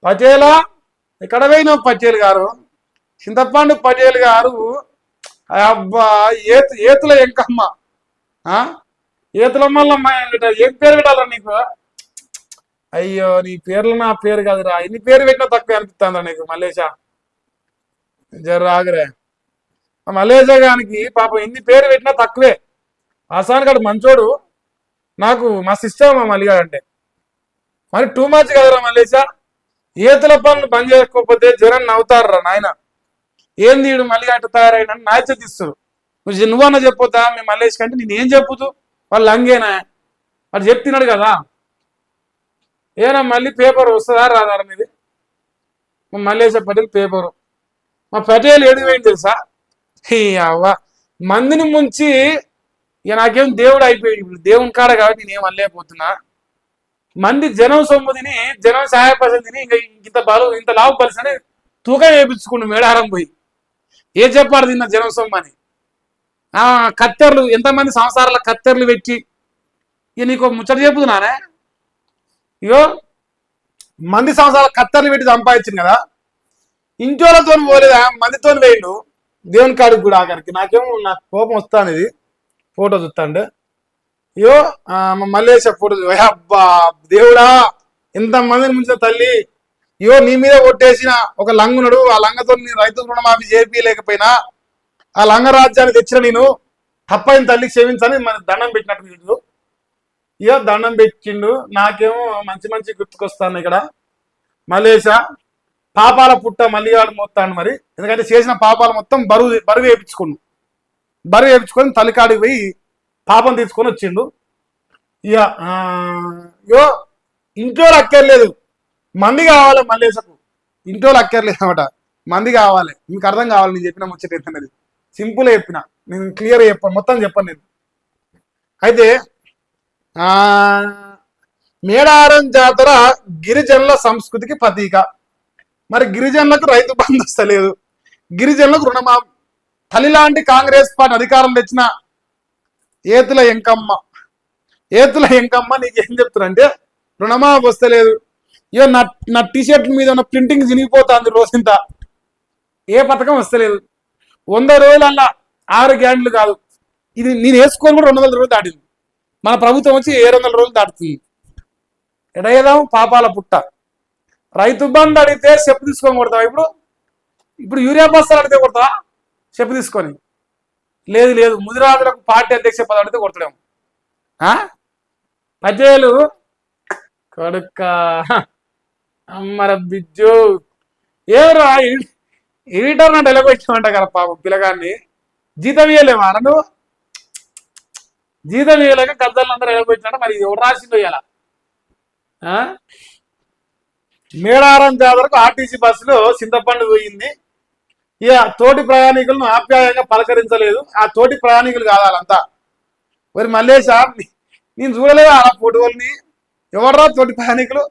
పటేలా ఎక్కడ పోయినావు పటేల్ గారు? చింతపండు పటేల్ గారు అబ్బా ఏతుల ఎంకమ్మ ఏతుల మళ్ళీ ఏం పేరు పెట్టాలా నీకు? అయ్యో నీ పేర్లు నా పేరు కాదురా, ఇన్ని పేరు పెట్టినా తక్కువ అనిపిస్తుందా నీకు మల్లేశా? జర ఆగరే మల్లేశా గానికి పాపం ఇన్ని పేరు పెట్టినా తక్కువే. ఆసాన్ గడు మంచోడు, నాకు మస్తు ఇష్టం మా మల్లిగాడు అంటే. మరి టూ మచ్ కదరా మల్లేశా? ఏతుల పనులు బంద్ చేసుకోకపోతే జనం నవ్వుతారా నాయన. ఏంది వీడు మళ్ళీ అట్లా తయారైన నాయచ తీస్తారు. నువ్వన్నా చెప్పొద్దా మీ మల్లేష్ కంటే? నేనేం చెప్పుతూ వాళ్ళు లంగేనా వాడు చెప్తున్నాడు కదా. ఏనా మళ్ళీ పేపర్ వస్తుందా రాదా మీది? మా మల్లేశ పటేల్ పేపరు. మా పటేల్ ఏడిపోయింది తెలుసా? అవ్వ మందిని ముంచి ఇక నాకేం దేవుడు అయిపోయింది. ఇప్పుడు దేవుని కాడ కాబట్టి నేనేం అనలేకపోతున్నా. మంది జనం సొమ్ము తిని జనం సహాయపరిచింది తిని ఇంకా ఇంత బలు ఇంత లావు పరిచని తూకం వేయించుకుండు మేడారం పోయి. ఏ చెప్పాడు తిన్న జనం సొమ్ము అని. కత్తెరలు ఎంతమంది సంసారాల కత్తెరలు పెట్టి ఇక నీకు ముచ్చట చెప్పుతున్నానే. ఇగో మంది సంవత్సరాల కత్తెరలు పెట్టి సంపాదించింది కదా, ఇంటోళ్ళతో పోలేదా మందితో వేయండు దేవుని కాడికి కూడా. ఆఖరికి నాకేమో నాకు కోపం వస్తాను. ఇది ఫోటో చూస్తాండే అయ్యో మల్లేశ ఫోటో అబ్బా దేవుడా ఎంతమందిని ముంచిన తల్లి. అయ్యో నీ మీద కొట్టేసిన ఒక లంగునుడు, ఆ లంగతో నేను రైతు రుణమాఫీ చేపియలేకపోయినా ఆ లంగ రాజ్యాన్ని తెచ్చిన నేను తప్పైన తల్లికి క్షమించని మన దండం పెట్టినట్టు వీడు. ఇక దండం పెట్టిండు. నాకేమో మంచి మంచి గుర్తుకొస్తాను ఇక్కడ. మల్లేశ పాపాల పుట్ట మల్లిగాడు మోస్తాడు మరి, ఎందుకంటే చేసిన పాపాలు మొత్తం బరువు వేయించుకుండు. బరువు వేయించుకొని తల్లికాడికి పోయి పాపం తీసుకొని వచ్చిండు. ఇక ఇగో ఇంట్లో అక్కర్లేదు మంది కావాలి మల్లేశకు. ఇంట్లో అక్కర్లేదు అనమాట, మంది కావాలి. మీకు అర్థం కావాలి నేను చెప్పిన ముచ్చట ఏంటనేది. సింపుల్ చెప్పిన, నేను క్లియర్ చెప్పాను, మొత్తం చెప్పాను నేను. అయితే మేడారం జాతర గిరిజనుల సంస్కృతికి ప్రతీక. మరి గిరిజనులకు రైతు బంధు వస్తలేదు, గిరిజనులకు రుణమాఫీ. తల్లి లాంటి కాంగ్రెస్ పార్టీ అధికారం తెచ్చిన ఏతుల ఎంకమ్మ నీకేం చెప్తున్నా రుణమాఫీ వస్తలేదు. ఇక నా టీషర్ట్ మీద ఉన్న ప్రింటింగ్ చినిగిపోతుంది రోజంత. ఏ పథకం వస్తలేదు. 100 రోజులల్లా 6 గ్యారెంటీలు కాదు, ఇది నేను వేసుకొని కూడా 200 రోజులు దాటింది. మన ప్రభుత్వం వచ్చి 700 రోజులు దాటుతుంది. ఎడేదాం పాపాల పుట్ట. రైతు బంధు అడిగితే చెప్పు తీసుకొని కొడతావా? ఇప్పుడు యూరియా బస్తాలు అడిగితే కొడతావా చెప్పు తీసుకొని? లేదు ముదిరాజులకు పార్టీ అధ్యక్ష పదవి అడిగితే కొడతాడేమో. పటేలు కొడుక్క అమ్మర బిజ్జు ఏమరా ఎడిటర్ అంటే ఎలాగొచ్చామంట కదా పాపం పిల్లగాన్ని. జీతం ఇవ్వలేమా నువ్వు? జీతం ఇవ్వలేక గద్దలందరూ ఎలాగొచ్చినట్ట. మరి ఇది ఎవరు రాసిందో ఇలా? మేడారం జాతరకు ఆర్టీసీ బస్సులో చింతపండు పోయింది. ఇక తోటి ప్రయాణికులను ఆప్యాయంగా పలకరించలేదు. ఆ తోటి ప్రయాణికులు కాదాలంతా. మరి మల్లేశ నేను చూడలేదు ఆ ఫోటోల్ని. ఎవర్రా తోటి ప్రయాణికులు?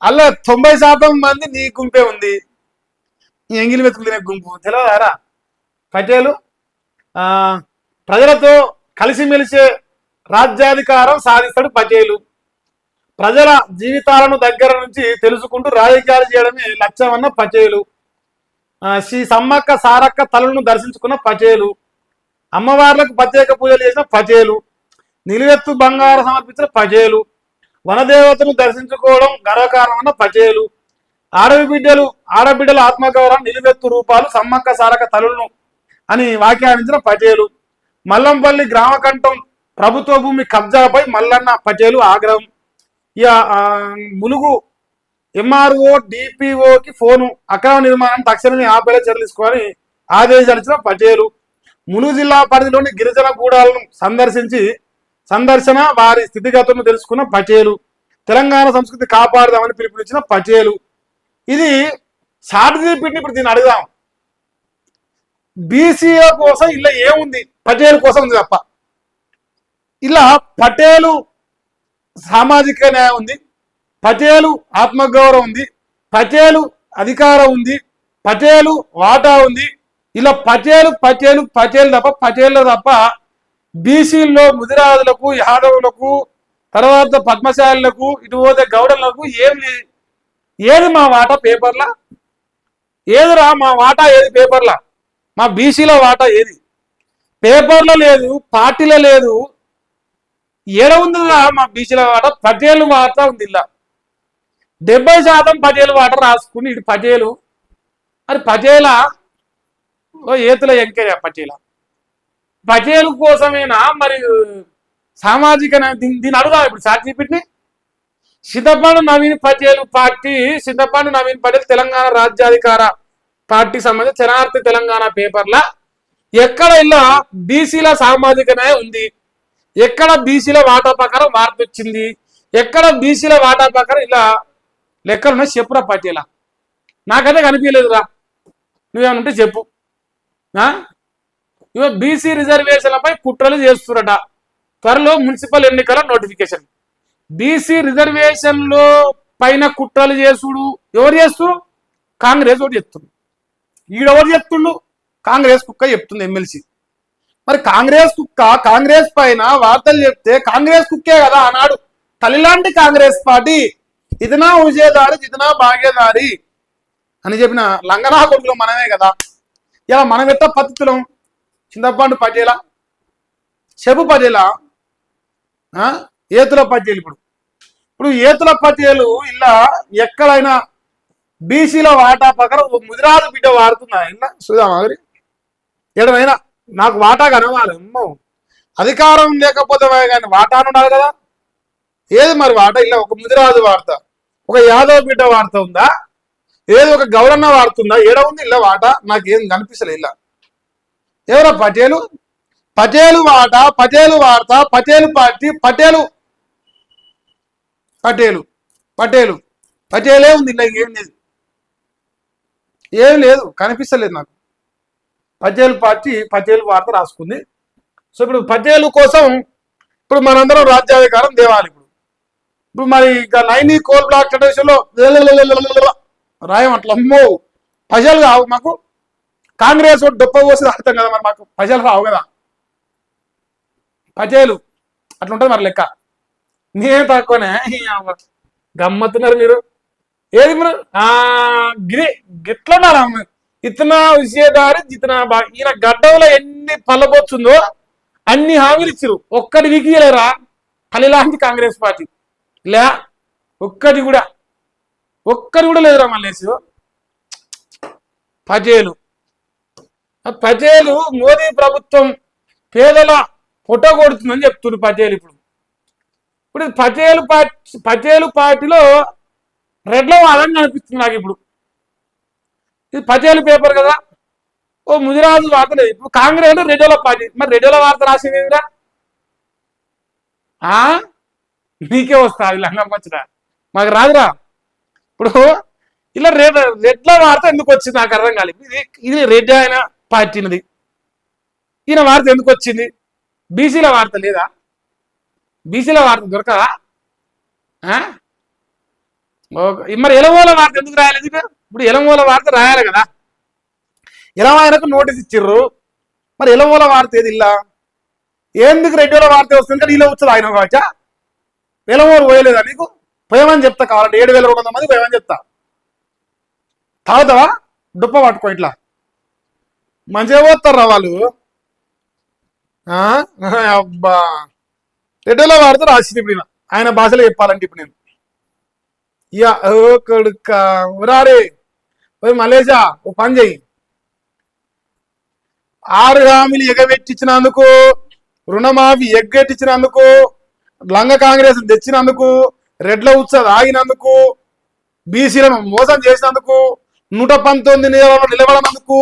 అలా 90% మంది నీ గుంపే ఉంది. ఎంగిలి వెతుకులు తినే గుంపు తెలియదారా? పటేలు ప్రజలతో కలిసిమెలిసే రాజ్యాధికారం సాధిస్తాడు పటేలు. ప్రజల జీవితాలను దగ్గర నుంచి తెలుసుకుంటూ రాజకీయాలు చేయడమే లక్ష్యమన్న పటేలు. శ్రీ సమ్మక్క సారక్క తలను దర్శించుకున్న పటేలు. అమ్మవార్లకు ప్రత్యేక పూజలు చేసిన పటేలు. నిలువెత్తు బంగారం సమర్పించిన పటేలు. వనదేవతను దర్శించుకోవడం గర్వకారణమన్న పటేలు. ఆడబిడ్డల ఆత్మగౌరవం నిలువెత్తు రూపాలు సమ్మక్క సారక్క తలులను అని వ్యాఖ్యానించిన పటేలు. మల్లంపల్లి గ్రామకంఠం ప్రభుత్వ భూమి కబ్జాపై మల్లన్న పటేలు ఆగ్రహం. ఇక ములుగు ఎంఆర్ఓ డిపిఓకి ఫోను, అక్రమ నిర్మాణం తక్షణమే ఆపేలా చర్యలు తీసుకోవాలని ఆదేశాలు ఇచ్చిన పటేలు. ములుగు జిల్లా పరిధిలోని గిరిజన గూడాలను సందర్శన వారి స్థితిగతులను తెలుసుకున్న పటేలు. తెలంగాణ సంస్కృతి కాపాడుదామని పిలుపునిచ్చిన పటేలు. ఇది షార్ట్ రిపీట్ని ఇప్పుడు దీన్ని అడుగుదాం. బీసీఏ కోసం ఇలా ఏముంది? పటేలు కోసం ఉంది తప్ప. ఇలా పటేలు సామాజిక న్యాయం ఉంది, పటేలు ఆత్మగౌరవం ఉంది, పటేలు అధికారం ఉంది, పటేలు వాటా ఉంది. ఇలా పటేలు తప్ప పటేళ్ళు తప్ప బీసీల్లో ముదిరాజులకు, యాదవులకు, తర్వాత పద్మశాలులకు, ఇటు పోతే గౌడలకు ఏం లేదు. ఏది మా వాటా పేపర్లా? ఏదిరా మా వాటా ఏది పేపర్లా? మా బీసీలో వాటా ఏది? పేపర్లో లేదు, పార్టీలో లేదు. ఏడ ఉందిరా మా బీసీలో వాటా? పటేలు వాటా ఉంది ఇలా. 70% పటేలు వాటా రాసుకుని ఇటు పటేలు. మరి పటేల ఓ ఏతుల ఎంకయ్య పటేలు కోసమేనా మరి సామాజిక దీన్ని అడుగుదా ఇప్పుడు సాక్షిపిట్ని? చింతపండు నవీన్ పటేల్ పార్టీ, చింతపండు నవీన్ పటేల్ తెలంగాణ రాజ్యాధికార పార్టీ సంబంధించి శనార్థి తెలంగాణ పేపర్ల ఎక్కడ ఇలా బీసీల సామాజిక న్యాయం ఉంది, ఎక్కడ బీసీల వాటా ప్రకారం వార్త వచ్చింది, ఎక్కడ బీసీల వాటా ప్రకారం ఇలా లెక్కలున్నాయి చెప్పురా పటేలా? నాకైతే కనిపించలేదురా, నువ్వేమంటే చెప్పు. ఇవ బీసీ రిజర్వేషన్లపై కుట్రలు చేస్తున్నట, త్వరలో మున్సిపల్ ఎన్నికల నోటిఫికేషన్. బీసీ రిజర్వేషన్లో పైన కుట్రలు చేసుడు ఎవరు చేస్తూ? కాంగ్రెస్ ఒకటి చెప్తుంది. ఈడెవరు చెప్తుండు? కాంగ్రెస్ కుక్క చెప్తుంది, ఎమ్మెల్సీ. మరి కాంగ్రెస్ కుక్క కాంగ్రెస్ పైన వార్తలు చెప్తే కాంగ్రెస్ కుక్కే కదా అన్నాడు. తల్లిలాంటి కాంగ్రెస్ పార్టీ ఇతనా ఉజేదారి జితనా భాగ్యదారి అని చెప్పిన లంగనా కొడుకులు మనమే కదా. ఇలా మనం ఎట్ట పద్ధతులం? చింతపండు పటేలా, చెబు పటేలా, ఏతుల పటేలు. ఇప్పుడు ఏతుల పటేలు ఇలా ఎక్కడైనా బీసీలో వాటా ప్రకారం ముదిరాజు బిడ్డ వాడుతున్నా ఇలా సుధామాగరి ఎడమైనా నాకు వాటా కనవాలి. అమ్మో, అధికారం లేకపోతే కానీ వాటాను ఉండాలి కదా. ఏది మరి వాటా? ఇలా ఒక ముదిరాజు వార్త, ఒక యాదవ్ బిడ్డ వార్త ఉందా? ఏది ఒక గౌరన్న వాడుతుందా? ఏడ ఉంది ఇలా వాటా? నాకేం కనిపిస్తలే. ఇలా ఎవరా పటేలు? పటేలు వాటా, పటేలు వార్త, పటేలు పార్టీ, పటేలు పటేలు పటేలు పటేలే ఉంది. ఇలా ఏం లేదు, ఏం లేదు, కనిపిస్తలేదు నాకు. పటేల్ పార్టీ పటేల్ వార్త రాసుకుంది. సో ఇప్పుడు పటేలు కోసం ఇప్పుడు మనందరం రాజ్యాధికారం దేవాలి. ఇప్పుడు మరి ఇక నైని కోల్ బ్లాక్ లో రాయం అట్లా. అమ్మో, ప్రజలు కావు మాకు. కాంగ్రెస్ డొప్ప పోసి అర్థం కదా, మరి మాకు ప్రజలు రావు కదా. పటేలు అట్లా ఉంటుంది మరి లెక్క. నేనే తక్కువనే గమ్మత్తున్నారు మీరు. ఏది మీరు గిట్లున్నారా? ఇతనా విషయదారి జితనా బా. ఈయన గడ్డంలో ఎన్ని పల్లబోతుందో అన్ని హామీలు ఇచ్చారు, ఒక్కటి వికియలేరా కలిలాంటి కాంగ్రెస్ పార్టీ. లే, ఒక్కటి కూడా లేదురా మల్లేసి. పటేలు మోదీ ప్రభుత్వం పేదల ఫోటో కొడుతుందని చెప్తున్నారు పటేలు. ఇప్పుడు పటేలు పార్టీలో రెడ్ల వాదం కనిపిస్తుంది నాకు. ఇప్పుడు ఇది పటేలు పేపర్ కదా, ఓ ముదిరాజు వార్త లేదు. ఇప్పుడు కాంగ్రెస్ రెడ్డిల పార్టీ, మరి రెడ్డిల వార్త రాసిందిరా? నీకే వస్తా అది లంగపచ్చడా, మాకు రాదురా. ఇప్పుడు ఇలా రెడ్ల వార్త ఎందుకు వచ్చింది నాకు అర్థం కాలేదు. ఇది రెడ్డి ఆయన పార్టీనది, ఈయన వార్త ఎందుకు వచ్చింది? బీసీల వార్త లేదా? బీసీల వార్త దొరకదా? మరి ఎలమూల వార్త ఎందుకు రాయలేదు? ఇప్పుడు ఎలమూల వార్త రాయాలి కదా. ఎలమాయనకు నోటీస్ ఇచ్చిర్రు, మరి ఎలమూల వార్త ఏది? ఇలా ఎందుకు రెడ్డిల వార్త వస్తుంది కానీ ఇలా వచ్చదు ఆయన కావచ్చా? ఎలమూరు పోయలేదా నీకు? పోయమని చెప్తా, కావాలంటే 7,200 మంది పోయమని చెప్తా. తాగుతావా? డుప్ప పట్టుకో, ఇట్లా మంచిగా పోతారా వాళ్ళు. అబ్బా, రెడ్డిల వార్త రాసింది ఇప్పుడు ఆయన భాషలో చెప్పాలంటే. ఇప్పుడు నేను కొడుక ఉరారే మలేషా ఓ పని చెయ్యి. 6 హామీలు ఎగబెట్టించినందుకు, రుణమాఫీ ఎగ్గెట్టించినందుకు, లంగ కాంగ్రెస్ తెచ్చినందుకు, రెడ్ల ఉత్సవ ఆగినందుకు, బీసీలను మోసం చేసినందుకు, 119 నిలబడినందుకు,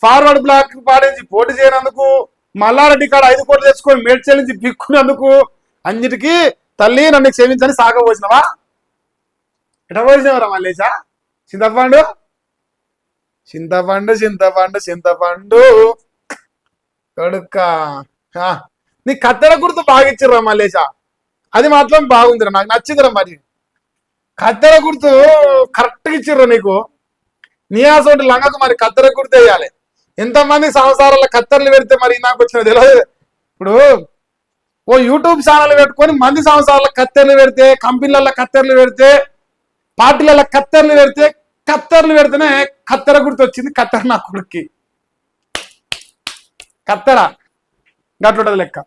ఫార్వర్డ్ బ్లాక్ పాటించి పోటీ చేయనందుకు, మల్లారెడ్డి కాడ 5 కోట్లు తెచ్చుకొని మేడ్చల్ నుంచి పిక్కున్నందుకు, అన్నిటికీ తల్లి నన్ను క్షమించని సాగపోసినవా? ఎట పోసినవరా మల్లేశా? చింతపండు చింతపండు చింతపండు చింతపండు కొడుక్క. నీ కత్తెర గుర్తు బాగా ఇచ్చిర్రా మల్లేశా, అది మాత్రం బాగుందిరా, నాకు నచ్చిందిరా. మరి కత్తెర గుర్తు కరెక్ట్గా ఇచ్చిర్రా నీకు. నియాసోటి లంగకు మరి కత్తెర గుర్తు వేయాలి. ఎంతమంది సంవత్సరాల కత్తెరలు పెడితే మరి నాకు వచ్చిన తెలియదు. ఇప్పుడు ఓ యూట్యూబ్ ఛానల్ పెట్టుకొని మంది సంవత్సరాల కత్తెరలు పెడితే, కంపెనీలలో కత్తెరలు పెడితే పార్టీలలో కత్తెరలు పెడితేనే కత్తెర గుర్తు వచ్చింది. కత్తెర నా కొడుక్కి కత్తెర గట్లుంటది లెక్క.